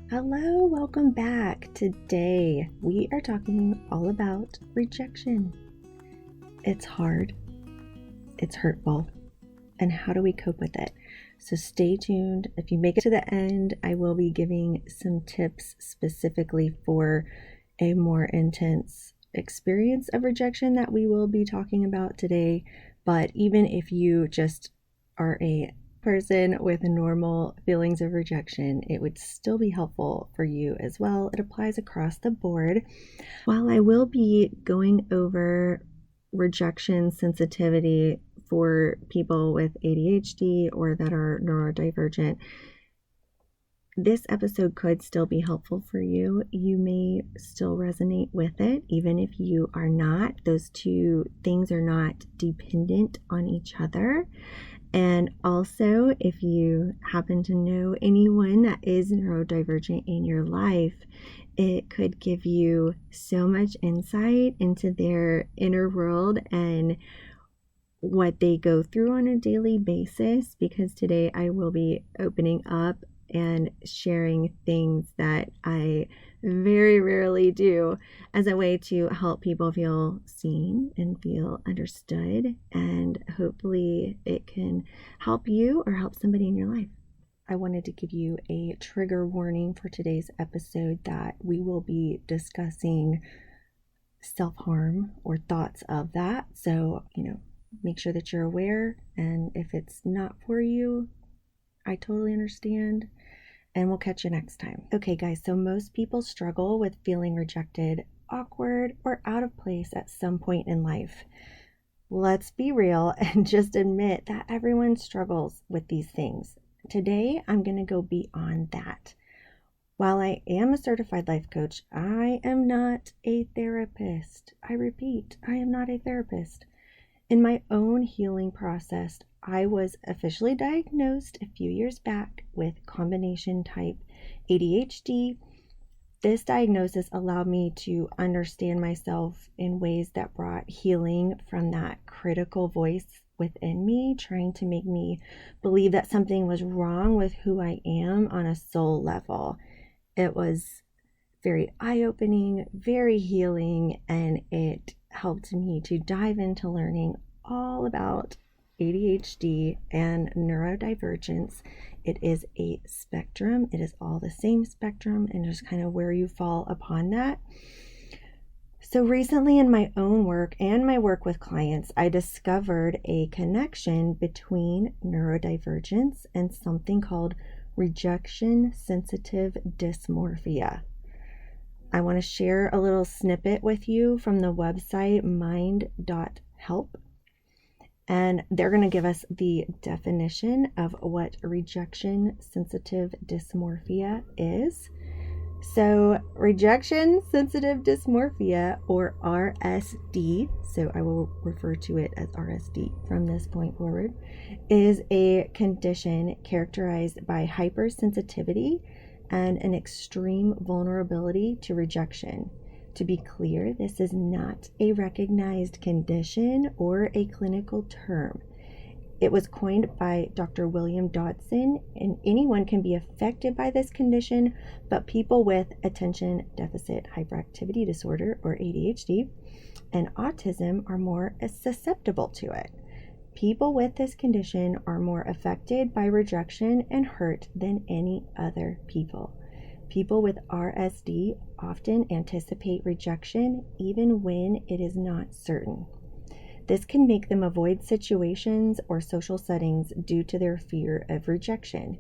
Hello, welcome back. Today we are talking all about rejection. It's hard, it's hurtful, and how do we cope with it? So stay tuned. If you make it to the end, I will be giving some tips specifically for a more intense experience of rejection that we will be talking about today. But even if you just are a person with normal feelings of rejection, it would still be helpful for you as well. It applies across the board. While I will be going over rejection sensitivity for people with ADHD or that are neurodivergent, this episode could still be helpful for you. You may still resonate with it, even if you are not. Those two things are not dependent on each other. And also, if you happen to know anyone that is neurodivergent in your life, it could give you so much insight into their inner world and what they go through on a daily basis, because today I will be opening up and sharing things that I very rarely do as a way to help people feel seen and feel understood, and hopefully it can help you or help somebody in your life. I wanted to give you a trigger warning for today's episode that we will be discussing self-harm or thoughts of that. So, make sure that you're aware, and if it's not for you, I totally understand, and we'll catch you next time. Okay, guys, so most people struggle with feeling rejected, awkward, or out of place at some point in life. Let's be real and just admit that everyone struggles with these things. Today, I'm going to go beyond that. While I am a certified life coach, I am not a therapist. I repeat, I am not a therapist. In my own healing process, I was officially diagnosed a few years back with combination type ADHD. This diagnosis allowed me to understand myself in ways that brought healing from that critical voice within me, trying to make me believe that something was wrong with who I am on a soul level. It was very eye-opening, very healing, and it helped me to dive into learning all about ADHD and neurodivergence. It is a spectrum. It is all the same spectrum, and just kind of where you fall upon that. So recently in my own work and my work with clients, I discovered a connection between neurodivergence and something called Rejection Sensitive Dysmorphia. I want to share a little snippet with you from the website mind.help. And they're going to give us the definition of what rejection sensitive dysmorphia is. So, rejection sensitive dysmorphia, or RSD, so I will refer to it as RSD from this point forward, is a condition characterized by hypersensitivity and an extreme vulnerability to rejection. To be clear, this is not a recognized condition or a clinical term. It was coined by Dr. William Dodson, and anyone can be affected by this condition, but people with attention deficit hyperactivity disorder, or ADHD, and autism are more susceptible to it. People with this condition are more affected by rejection and hurt than any other people. People with RSD often anticipate rejection even when it is not certain. This can make them avoid situations or social settings due to their fear of rejection.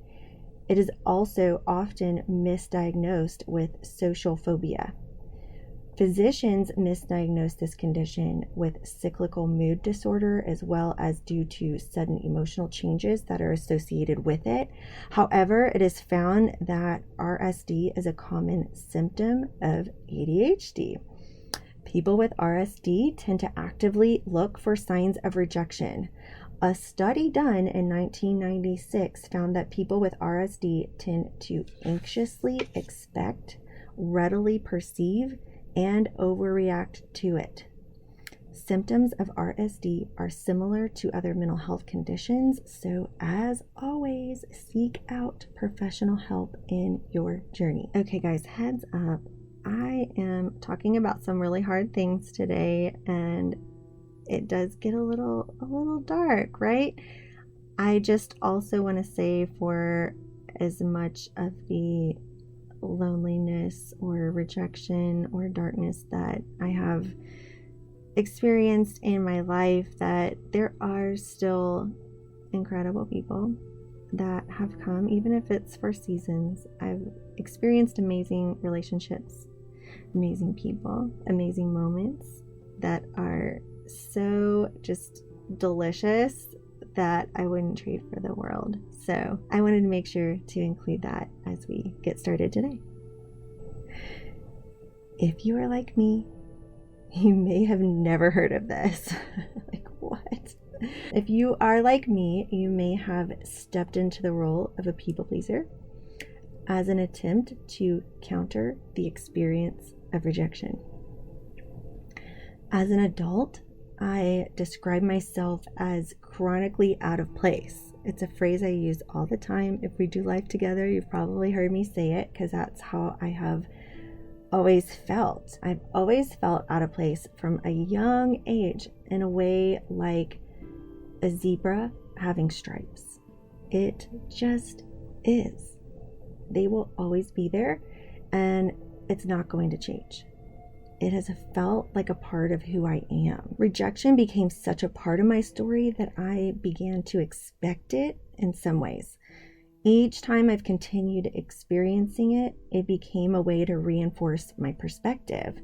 It is also often misdiagnosed with social phobia. Physicians misdiagnose this condition with cyclical mood disorder, as well as due to sudden emotional changes that are associated with it. However, it is found that RSD is a common symptom of ADHD. People with RSD tend to actively look for signs of rejection. A study done in 1996 found that people with RSD tend to anxiously expect, readily perceive, and overreact to it. Symptoms of RSD are similar to other mental health conditions, so as always, seek out professional help in your journey. Okay, guys, heads up. I am talking about some really hard things today, and it does get a little dark, right? I just also want to say, for as much of the loneliness or rejection or darkness that I have experienced in my life, that there are still incredible people that have come, even if it's for seasons. I've experienced amazing relationships, amazing people, amazing moments that are so just delicious that I wouldn't trade for the world. So I wanted to make sure to include that as we get started today. If you are like me, you may have never heard of this. Like, what? If you are like me, you may have stepped into the role of a people pleaser as an attempt to counter the experience of rejection. As an adult, I describe myself as chronically out of place. It's a phrase I use all the time. If we do life together, you've probably heard me say it, because that's how I have always felt. I've always felt out of place from a young age, in a way like a zebra having stripes. It just is. They will always be there, and it's not going to change. It has felt like a part of who I am. Rejection became such a part of my story that I began to expect it in some ways. Each time I've continued experiencing it, it became a way to reinforce my perspective.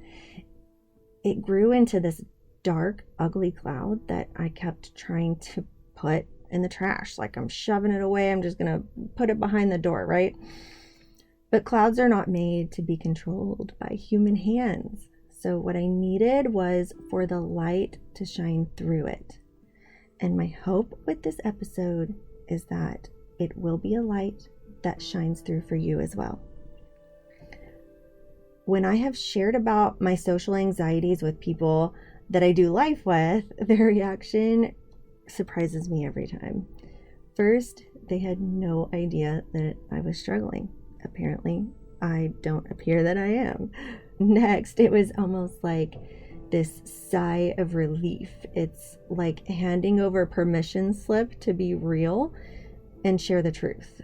It grew into this dark, ugly cloud that I kept trying to put in the trash. Like, I'm shoving it away. I'm just going to put it behind the door, right? But clouds are not made to be controlled by human hands. So what I needed was for the light to shine through it. And my hope with this episode is that it will be a light that shines through for you as well. When I have shared about my social anxieties with people that I do life with, their reaction surprises me every time. First, they had no idea that I was struggling. Apparently, I don't appear that I am. Next, it was almost like this sigh of relief. It's like handing over a permission slip to be real and share the truth.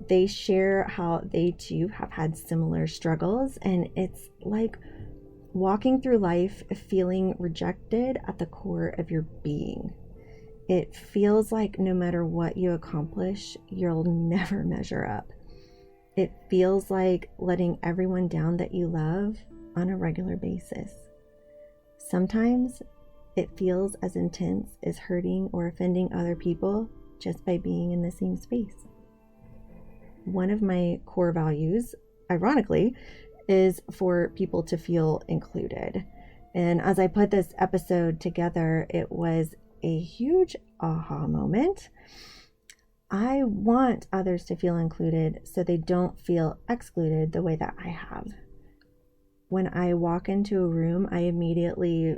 They share how they too have had similar struggles, and it's like walking through life feeling rejected at the core of your being. It feels like no matter what you accomplish, you'll never measure up. It feels like letting everyone down that you love on a regular basis. Sometimes it feels as intense as hurting or offending other people just by being in the same space. One of my core values, ironically, is for people to feel included. And as I put this episode together, it was a huge aha moment. I want others to feel included so they don't feel excluded the way that I have. When I walk into a room, I immediately,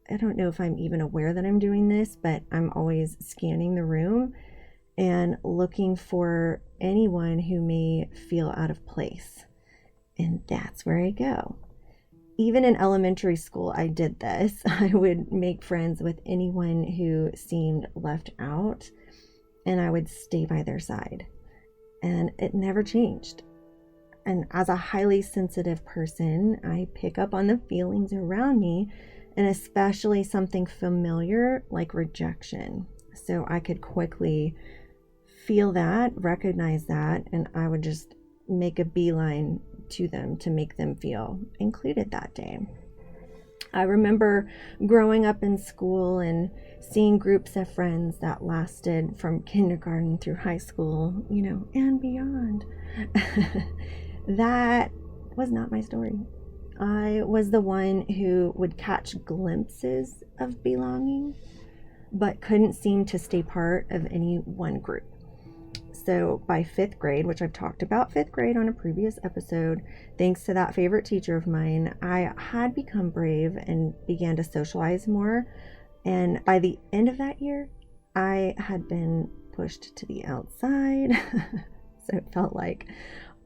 I don't know if I'm even aware that I'm doing this, but I'm always scanning the room and looking for anyone who may feel out of place. And that's where I go. Even in elementary school, I did this. I would make friends with anyone who seemed left out, and I would stay by their side. And it never changed. And as a highly sensitive person, I pick up on the feelings around me, and especially something familiar like rejection. So I could quickly feel that, recognize that, and I would just make a beeline to them to make them feel included that day. I remember growing up in school and seeing groups of friends that lasted from kindergarten through high school, and beyond. That was not my story. I was the one who would catch glimpses of belonging, but couldn't seem to stay part of any one group. So by fifth grade, which I've talked about fifth grade on a previous episode, thanks to that favorite teacher of mine, I had become brave and began to socialize more. And by the end of that year, I had been pushed to the outside. So it felt like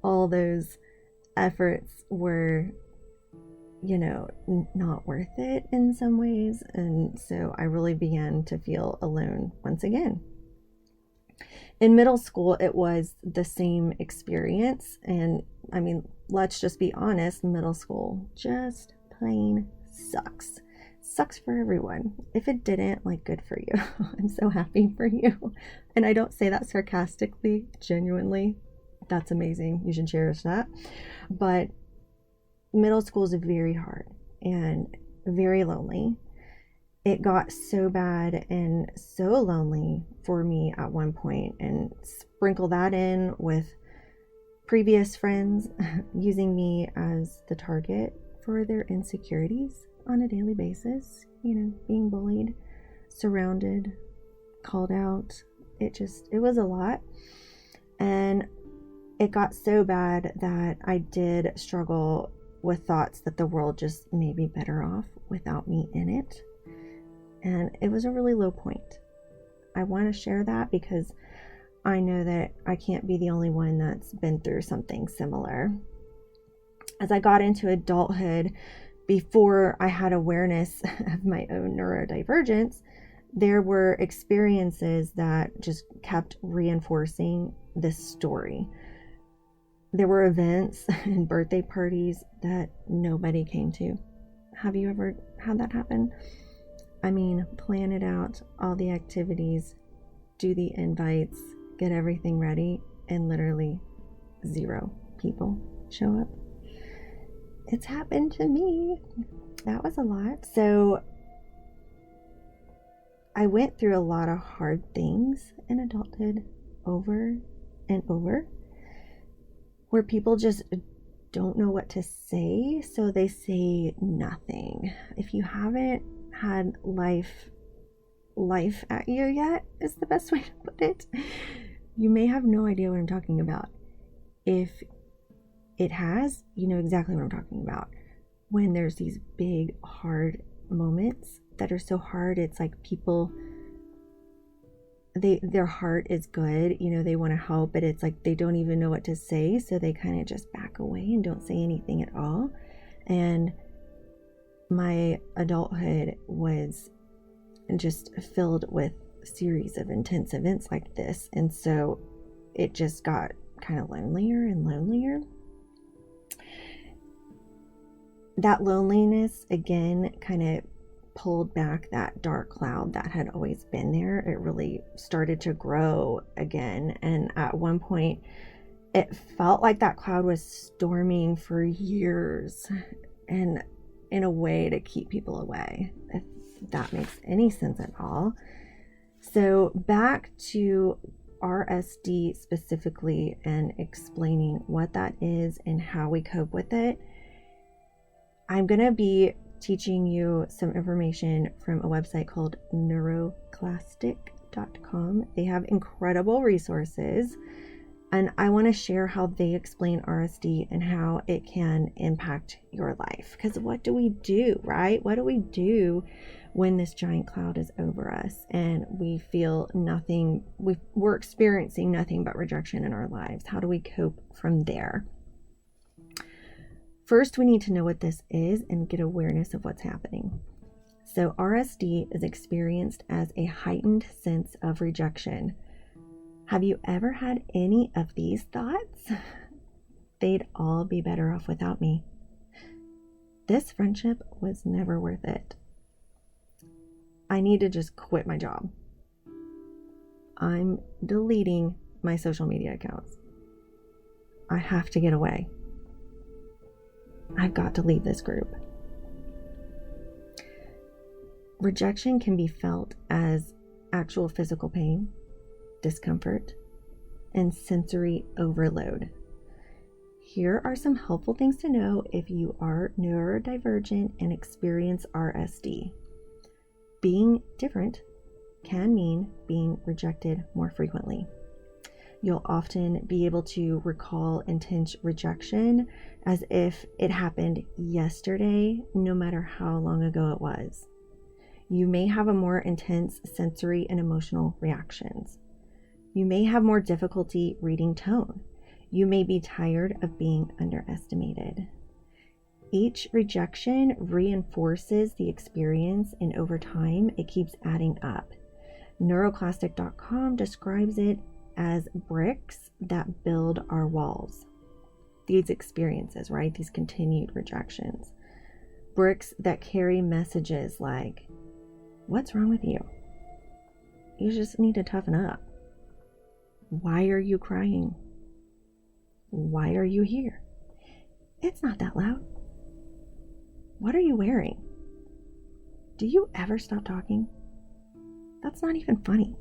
all those efforts were, not worth it in some ways. And so I really began to feel alone once again. In middle school, it was the same experience. And I mean, let's just be honest, middle school just plain sucks. Sucks for everyone. If it didn't, good for you. I'm so happy for you. And I don't say that sarcastically, genuinely. That's amazing. You should cherish that. But middle school is very hard and very lonely. It got so bad and so lonely for me at one point, and sprinkle that in with previous friends using me as the target for their insecurities on a daily basis, being bullied, surrounded, called out. It was a lot. And it got so bad that I did struggle with thoughts that the world just may be better off without me in it. And it was a really low point. I want to share that because I know that I can't be the only one that's been through something similar. As I got into adulthood, before I had awareness of my own neurodivergence, there were experiences that just kept reinforcing this story. There were events and birthday parties that nobody came to. Have you ever had that happen? I mean, plan it out, all the activities, do the invites, get everything ready, and literally 0 people show up. It's happened to me. That was a lot. So I went through a lot of hard things in adulthood over and over, where people just don't know what to say, so they say nothing. If you haven't had life at you yet, is the best way to put it, you may have no idea what I'm talking about. If it has, you know exactly what I'm talking about. When there's these big, hard moments that are so hard, it's like people, their heart is good, they want to help, but it's like they don't even know what to say, so they kind of just back away and don't say anything at all. And my adulthood was just filled with a series of intense events like this, and so it just got kind of lonelier and lonelier. That loneliness again kind of pulled back that dark cloud that had always been there. It really started to grow again, and at one point it felt like that cloud was storming for years, and in a way to keep people away, if that makes any sense at all. So back to RSD specifically and explaining what that is and how we cope with it. I'm going to be teaching you some information from a website called neuroclastic.com. They have incredible resources, and I want to share how they explain RSD and how it can impact your life. Because what do we do, right? What do we do when this giant cloud is over us and we feel nothing, we're experiencing nothing but rejection in our lives? How do we cope from there? First, we need to know what this is and get awareness of what's happening. So RSD is experienced as a heightened sense of rejection. Have you ever had any of these thoughts? They'd all be better off without me. This friendship was never worth it. I need to just quit my job. I'm deleting my social media accounts. I have to get away. I've got to leave this group. Rejection can be felt as actual physical pain, discomfort, and sensory overload. Here are some helpful things to know if you are neurodivergent and experience RSD. Being different can mean being rejected more frequently. You'll often be able to recall intense rejection as if it happened yesterday, no matter how long ago it was. You may have a more intense sensory and emotional reactions. You may have more difficulty reading tone. You may be tired of being underestimated. Each rejection reinforces the experience, and over time, it keeps adding up. Neuroclastic.com describes it as bricks that build our walls. These experiences, right? These continued rejections. Bricks that carry messages like, what's wrong with you? You just need to toughen up. Why are you crying? Why are you here? It's not that loud. What are you wearing? Do you ever stop talking? That's not even funny.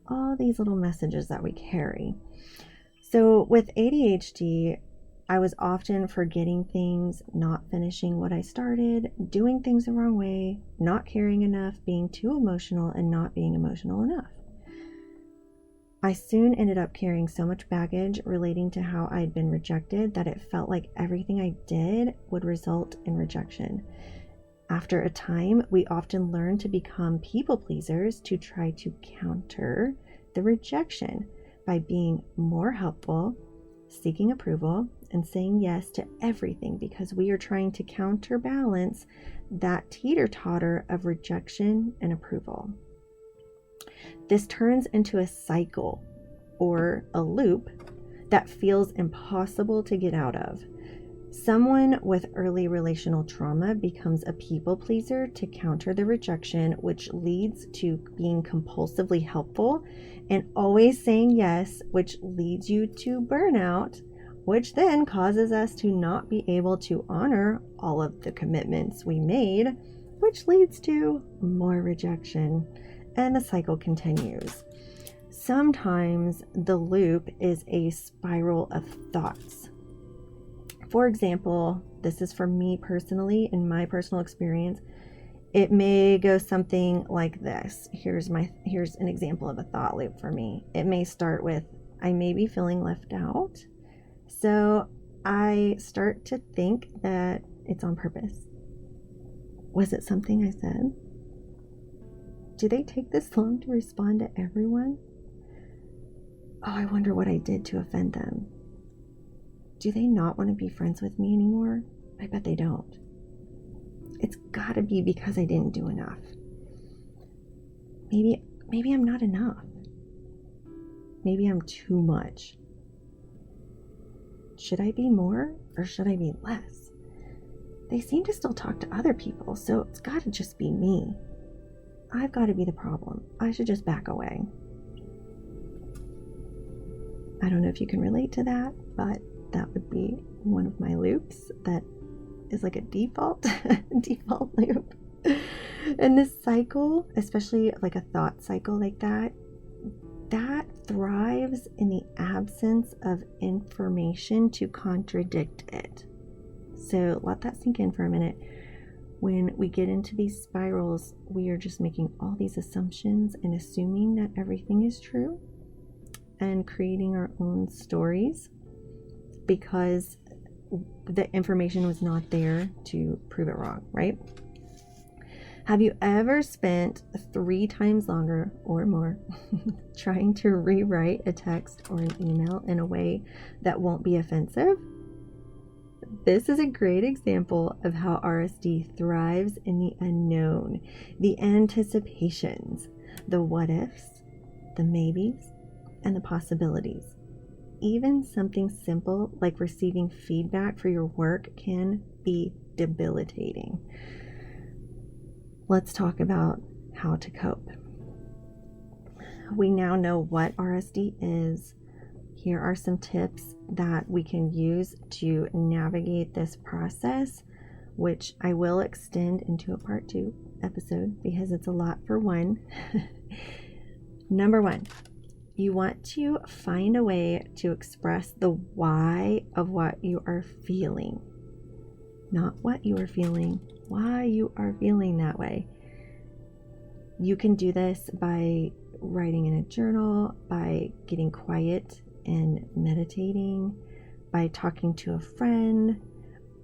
All these little messages that we carry. So with ADHD, I was often forgetting things, not finishing what I started, doing things the wrong way, not caring enough, being too emotional, and not being emotional enough. I soon ended up carrying so much baggage relating to how I'd been rejected that it felt like everything I did would result in rejection. After a time, we often learn to become people pleasers to try to counter the rejection by being more helpful, seeking approval, and saying yes to everything because we are trying to counterbalance that teeter-totter of rejection and approval. This turns into a cycle or a loop that feels impossible to get out of. Someone with early relational trauma becomes a people pleaser to counter the rejection, which leads to being compulsively helpful and always saying yes, which leads you to burnout, which then causes us to not be able to honor all of the commitments we made, which leads to more rejection. And the cycle continues. Sometimes the loop is a spiral of thoughts. For example, this is for me personally, in my personal experience, it may go something like this. Here's an example of a thought loop for me. It may start with, I may be feeling left out. So I start to think that it's on purpose. Was it something I said? Do they take this long to respond to everyone? Oh, I wonder what I did to offend them. Do they not want to be friends with me anymore? I bet they don't. It's gotta be because I didn't do enough. Maybe I'm not enough. Maybe I'm too much. Should I be more or should I be less? They seem to still talk to other people, so it's gotta just be me. I've got to be the problem. I should just back away. I don't know if you can relate to that, but that would be one of my loops that is like a default loop. And this cycle, especially like a thought cycle like that thrives in the absence of information to contradict it. So let that sink in for a minute. When we get into these spirals, we are just making all these assumptions and assuming that everything is true and creating our own stories because the information was not there to prove it wrong, right? Have you ever spent 3 times longer or more trying to rewrite a text or an email in a way that won't be offensive? This is a great example of how RSD thrives in the unknown, the anticipations, the what ifs, the maybes, and the possibilities. Even something simple like receiving feedback for your work can be debilitating. Let's talk about how to cope. We now know what RSD is. Here are some tips that we can use to navigate this process, which I will extend into a part 2 episode because it's a lot for one. Number 1, you want to find a way to express the why of what you are feeling. Not what you are feeling, why you are feeling that way. You can do this by writing in a journal, by getting quiet and meditating, by talking to a friend,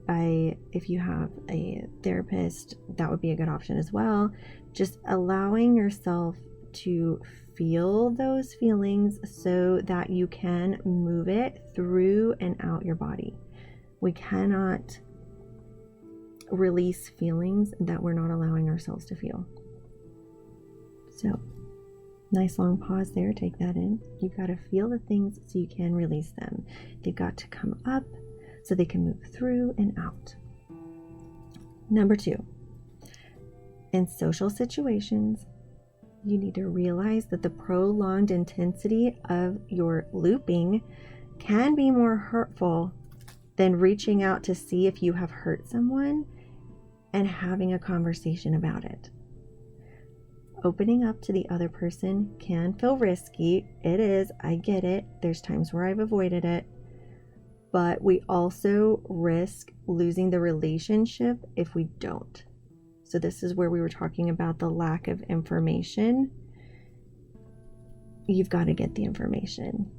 by, if you have a therapist, that would be a good option as well. Just allowing yourself to feel those feelings so that you can move it through and out your body. We cannot release feelings that we're not allowing ourselves to feel. So, nice long pause there. Take that in. You've got to feel the things so you can release them. They've got to come up so they can move through and out. Number 2, in social situations, you need to realize that the prolonged intensity of your looping can be more hurtful than reaching out to see if you have hurt someone and having a conversation about it. Opening up to the other person can feel risky. It is. I get it. There's times where I've avoided it. But we also risk losing the relationship if we don't. So this is where we were talking about the lack of information. You've got to get the information.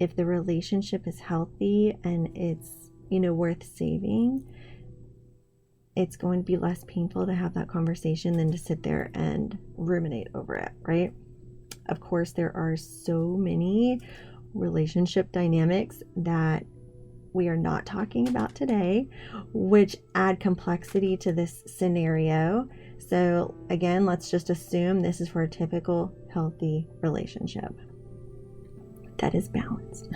If the relationship is healthy and it's, worth saving, it's going to be less painful to have that conversation than to sit there and ruminate over it, right? Of course, there are so many relationship dynamics that we are not talking about today, which add complexity to this scenario. So again, let's just assume this is for a typical healthy relationship that is balanced.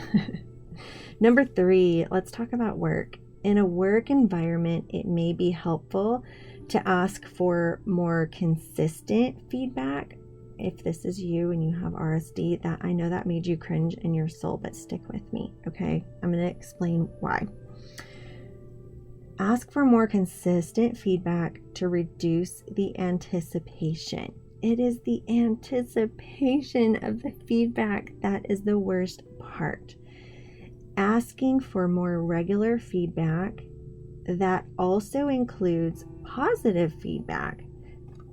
Number 3, let's talk about work. In a work environment, it may be helpful to ask for more consistent feedback. If this is you and you have RSD, that I know that made you cringe in your soul, but stick with me, okay? I'm going to explain why. Ask for more consistent feedback to reduce the anticipation. It is the anticipation of the feedback that is the worst part. Asking for more regular feedback that also includes positive feedback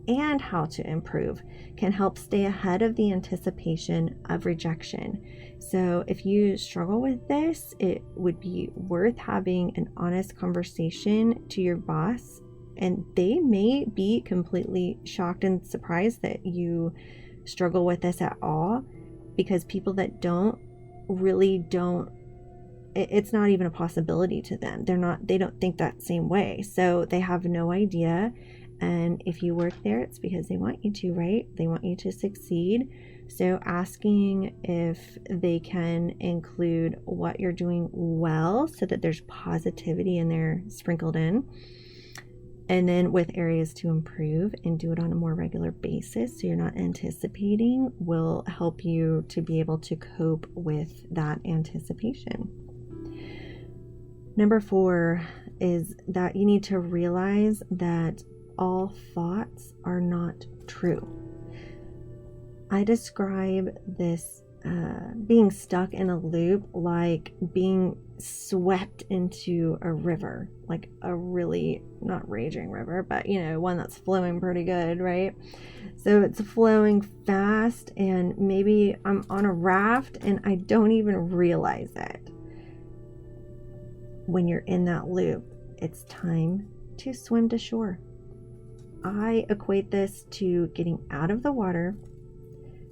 and how to improve can help stay ahead of the anticipation of rejection. So if you struggle with this, it would be worth having an honest conversation to your boss, and they may be completely shocked and surprised that you struggle with this at all, because people that really don't, it's not even a possibility to them. They don't think that same way. So they have no idea. And if you work there, it's because they want you to, right? They want you to succeed. So asking if they can include what you're doing well so that there's positivity in there sprinkled in. And then with areas to improve and do it on a more regular basis so you're not anticipating will help you to be able to cope with that anticipation. Number 4 is that you need to realize that all thoughts are not true. I describe this being stuck in a loop like being swept into a river, like a really, not raging river, but one that's flowing pretty good, right? So it's flowing fast and maybe I'm on a raft and I don't even realize it. When you're in that loop, it's time to swim to shore. I equate this to getting out of the water,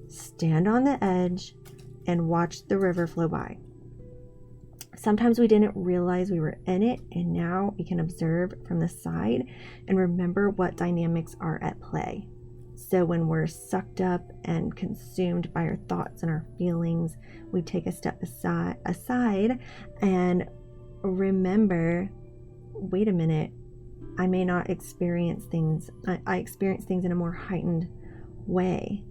stand on the edge, and watch the river flow by. Sometimes we didn't realize we were in it, and now we can observe from the side and remember what dynamics are at play. So when we're sucked up and consumed by our thoughts and our feelings, we take a step aside and remember, wait a minute, I may not experience things. I experience things in a more heightened way.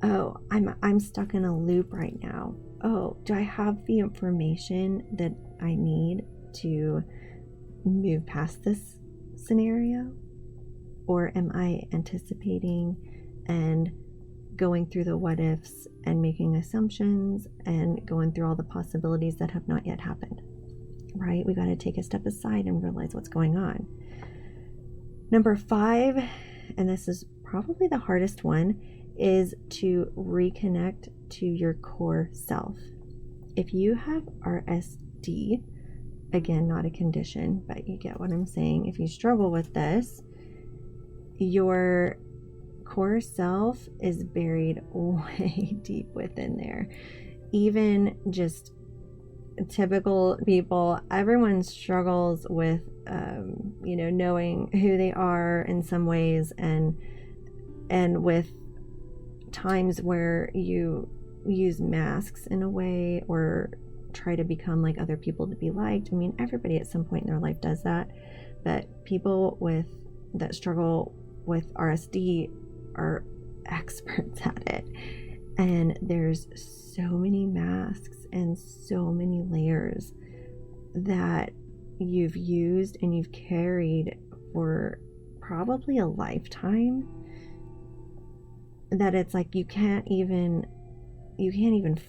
Oh, I'm stuck in a loop right now. Oh, do I have the information that I need to move past this scenario? Or am I anticipating and going through the what ifs and making assumptions and going through all the possibilities that have not yet happened? Right? We got to take a step aside and realize what's going on. Number 5, and this is probably the hardest one, is to reconnect to your core self. If you have RSD, again, not a condition, but you get what I'm saying. If you struggle with this, your core self is buried way deep within there. Even just typical people, everyone struggles with, knowing who they are in some ways, and with times where you use masks in a way or try to become like other people to be liked. I mean, everybody at some point in their life does that, but people that struggle with RSD are experts at it. And there's so many masks and so many layers that you've used and you've carried for probably a lifetime, that it's like you can't even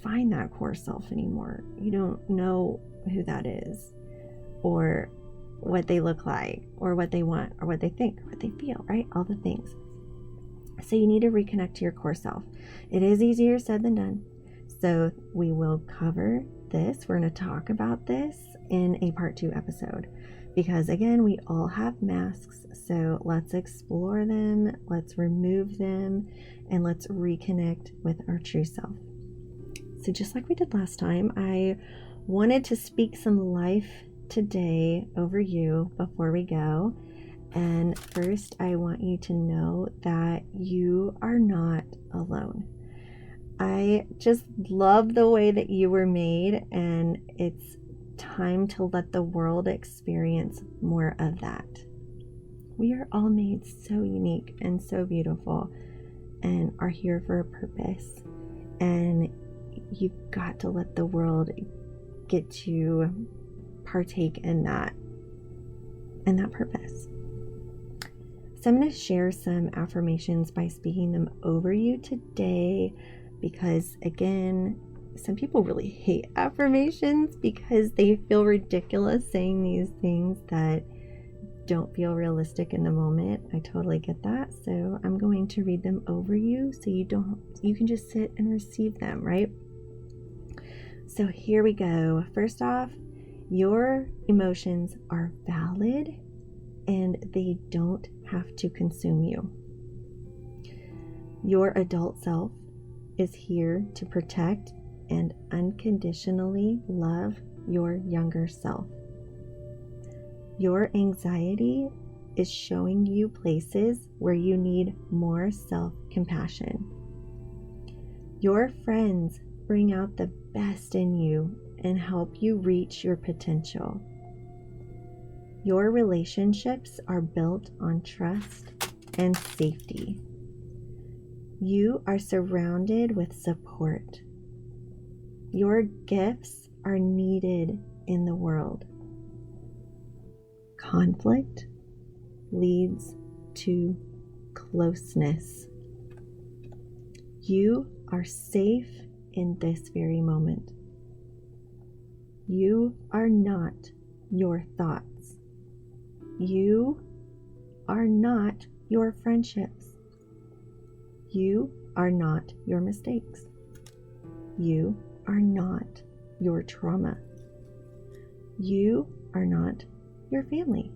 find that core self anymore. You don't know who that is, or what they look like, or what they want, or what they think, or what they feel, right? All the things. So you need to reconnect to your core self. It is easier said than done. So we will cover this. We're going to talk about this in a part 2 episode, because again, we all have masks. So let's explore them, let's remove them, and let's reconnect with our true self. So just like we did last time, I wanted to speak some life today over you before we go. And first, I want you to know that you are not alone. I just love the way that you were made, and it's time to let the world experience more of that. We are all made so unique and so beautiful and are here for a purpose. And you've got to let the world get to partake in that purpose. So I'm going to share some affirmations by speaking them over you today, because again, some people really hate affirmations because they feel ridiculous saying these things that don't feel realistic in the moment. I totally get that. So I'm going to read them over you so you can just sit and receive them, right? So here we go. First off, your emotions are valid and they don't have to consume you. Your adult self is here to protect and unconditionally love your younger self. Your anxiety is showing you places where you need more self-compassion. Your friends bring out the best in you and help you reach your potential. Your relationships are built on trust and safety. You are surrounded with support. Your gifts are needed in the world. Conflict leads to closeness. You are safe in this very moment. You are not your thoughts. You are not your friendships. You are not your mistakes. You are not your trauma. You are not your family.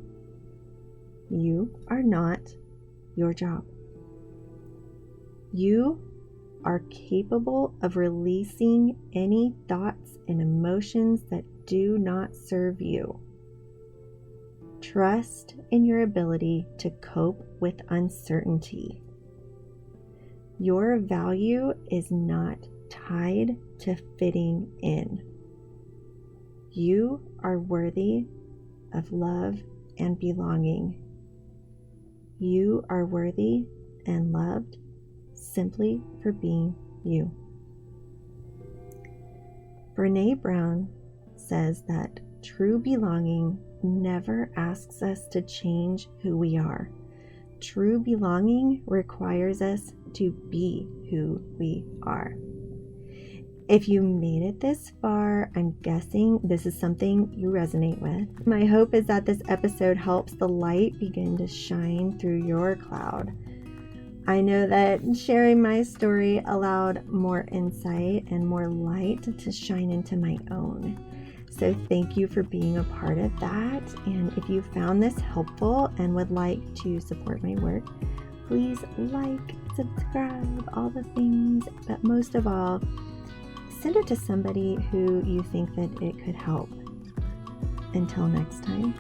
You are not your job. You are capable of releasing any thoughts and emotions that do not serve you. Trust in your ability to cope with uncertainty. Your value is not tied to fitting in. You are worthy of love and belonging. You are worthy and loved simply for being you. Brené Brown says that true belonging never asks us to change who we are. True belonging requires us to be who we are. If you made it this far, I'm guessing this is something you resonate with. My hope is that this episode helps the light begin to shine through your cloud. I know that sharing my story allowed more insight and more light to shine into my own. So thank you for being a part of that. And if you found this helpful and would like to support my work, please like, subscribe, all the things. But most of all, send it to somebody who you think that it could help. Until next time,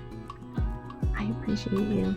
I appreciate you.